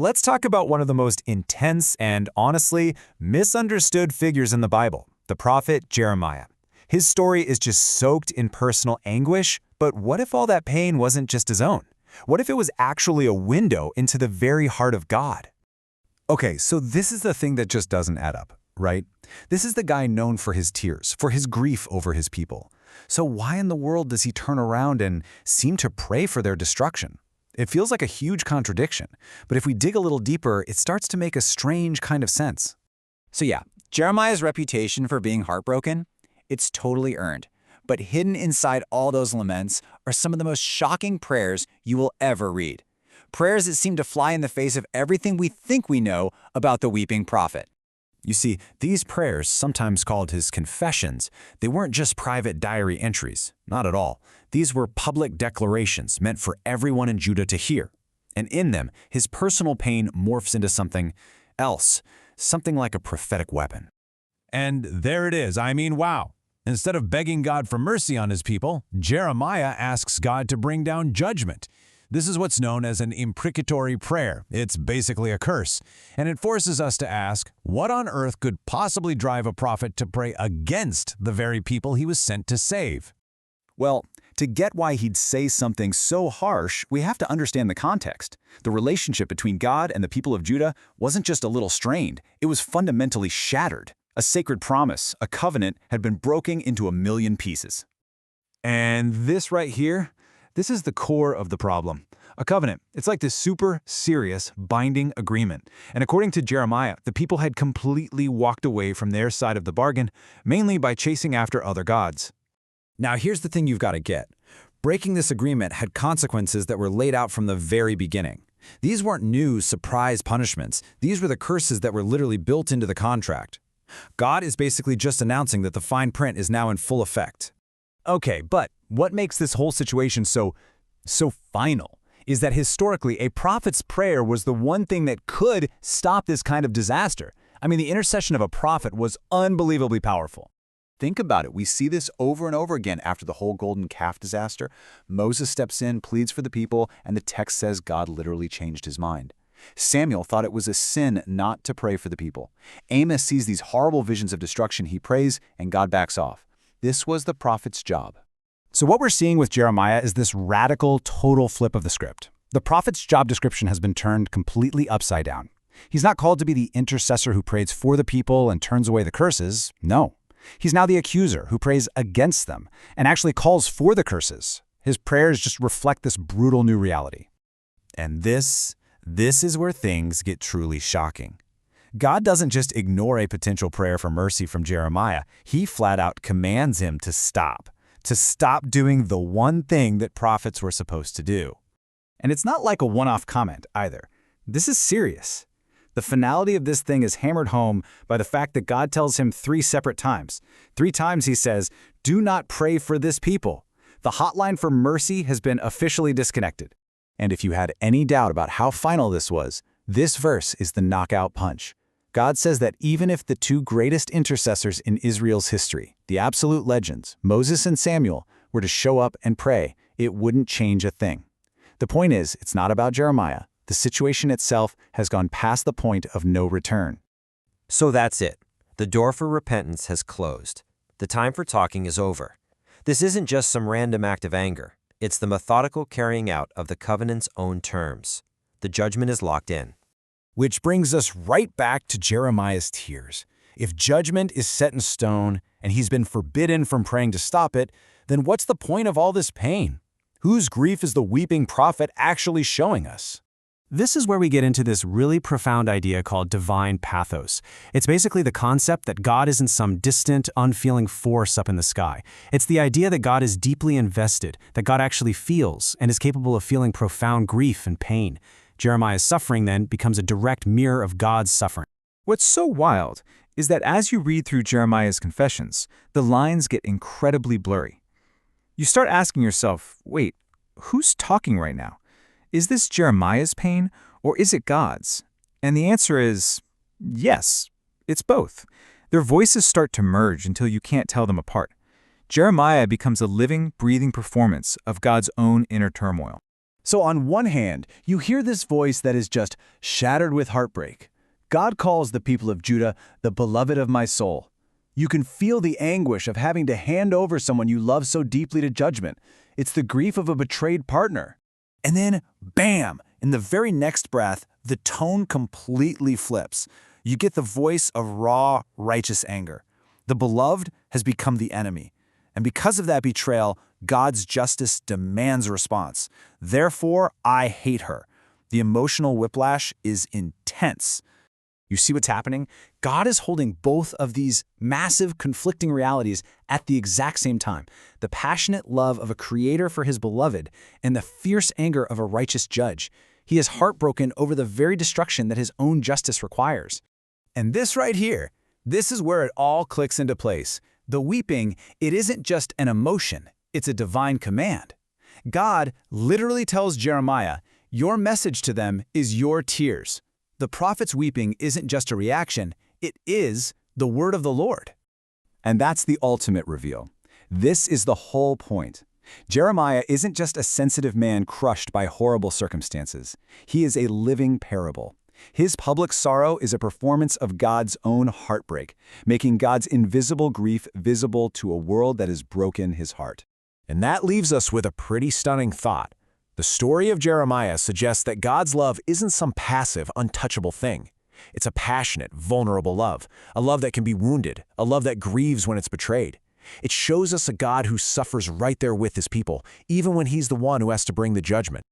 let's talk about one of the most intense and, honestly, misunderstood figures in the Bible, the prophet Jeremiah. His story is just soaked in personal anguish, but what if all that pain wasn't just his own? What if it was actually a window into the very heart of God? Okay, so this is the thing that just doesn't add up, right? This is the guy known for his tears, for his grief over his people. So why in the world does he turn around and seem to pray for their destruction? It feels like a huge contradiction, but if we dig a little deeper, it starts to make a strange kind of sense. So yeah, Jeremiah's reputation for being heartbroken, it's totally earned. But hidden inside all those laments are some of the most shocking prayers you will ever read. Prayers that seem to fly in the face of everything we think we know about the weeping prophet. You see, these prayers, sometimes called his confessions, they weren't just private diary entries. Not at all. These were public declarations meant for everyone in Judah to hear. And in them, his personal pain morphs into something else, something like a prophetic weapon. And there it is. I mean, wow. Instead of begging God for mercy on his people, Jeremiah asks God to bring down judgment. This is what's known as an imprecatory prayer. It's basically a curse, and it forces us to ask, what on earth could possibly drive a prophet to pray against the very people he was sent to save? Well, to get why he'd say something so harsh, we have to understand the context. The relationship between God and the people of Judah wasn't just a little strained, it was fundamentally shattered. A sacred promise, a covenant, had been broken into a million pieces. And this right here, this is the core of the problem. A covenant, it's like this super serious binding agreement. And according to Jeremiah, the people had completely walked away from their side of the bargain, mainly by chasing after other gods. Now here's the thing you've got to get. Breaking this agreement had consequences that were laid out from the very beginning. These weren't new surprise punishments. These were the curses that were literally built into the contract. God is basically just announcing that the fine print is now in full effect. Okay, but what makes this whole situation so final is that historically a prophet's prayer was the one thing that could stop this kind of disaster. I mean, the intercession of a prophet was unbelievably powerful. Think about it. We see this over and over again after the whole golden calf disaster. Moses steps in, pleads for the people, and the text says God literally changed his mind. Samuel thought it was a sin not to pray for the people. Amos sees these horrible visions of destruction. He prays, and God backs off. This was the prophet's job. So what we're seeing with Jeremiah is this radical, total flip of the script. The prophet's job description has been turned completely upside down. He's not called to be the intercessor who prays for the people and turns away the curses. No. He's now the accuser who prays against them and actually calls for the curses. His prayers just reflect this brutal new reality. And this is where things get truly shocking. God doesn't just ignore a potential prayer for mercy from Jeremiah. He flat out commands him to stop doing the one thing that prophets were supposed to do. And it's not like a one-off comment either. This is serious. The finality of this thing is hammered home by the fact that God tells him 3 separate times. 3 times he says, "Do not pray for this people." The hotline for mercy has been officially disconnected. And if you had any doubt about how final this was, this verse is the knockout punch. God says that even if the 2 greatest intercessors in Israel's history, the absolute legends, Moses and Samuel, were to show up and pray, it wouldn't change a thing. The point is, it's not about Jeremiah. The situation itself has gone past the point of no return. So that's it. The door for repentance has closed. The time for talking is over. This isn't just some random act of anger. It's the methodical carrying out of the covenant's own terms. The judgment is locked in. Which brings us right back to Jeremiah's tears. If judgment is set in stone and he's been forbidden from praying to stop it, then what's the point of all this pain? Whose grief is the weeping prophet actually showing us? This is where we get into this really profound idea called divine pathos. It's basically the concept that God isn't some distant, unfeeling force up in the sky. It's the idea that God is deeply invested, that God actually feels and is capable of feeling profound grief and pain. Jeremiah's suffering then becomes a direct mirror of God's suffering. What's so wild is that as you read through Jeremiah's confessions, the lines get incredibly blurry. You start asking yourself, wait, who's talking right now? Is this Jeremiah's pain, or is it God's? And the answer is yes, it's both. Their voices start to merge until you can't tell them apart. Jeremiah becomes a living, breathing performance of God's own inner turmoil. So on one hand, you hear this voice that is just shattered with heartbreak. God calls the people of Judah the beloved of my soul. You can feel the anguish of having to hand over someone you love so deeply to judgment. It's the grief of a betrayed partner. And then, bam, in the very next breath, the tone completely flips. You get the voice of raw, righteous anger. The beloved has become the enemy. And because of that betrayal, God's justice demands a response. Therefore, I hate her. The emotional whiplash is intense. You see what's happening? God is holding both of these massive conflicting realities at the exact same time. The passionate love of a creator for his beloved and the fierce anger of a righteous judge. He is heartbroken over the very destruction that his own justice requires. And this right here, this is where it all clicks into place. The weeping, it isn't just an emotion, it's a divine command. God literally tells Jeremiah, your message to them is your tears. The prophet's weeping isn't just a reaction, it is the word of the Lord. And that's the ultimate reveal. This is the whole point. Jeremiah isn't just a sensitive man crushed by horrible circumstances. He is a living parable. His public sorrow is a performance of God's own heartbreak, making God's invisible grief visible to a world that has broken his heart. And that leaves us with a pretty stunning thought. The story of Jeremiah suggests that God's love isn't some passive, untouchable thing. It's a passionate, vulnerable love, a love that can be wounded, a love that grieves when it's betrayed. It shows us a God who suffers right there with his people, even when he's the one who has to bring the judgment.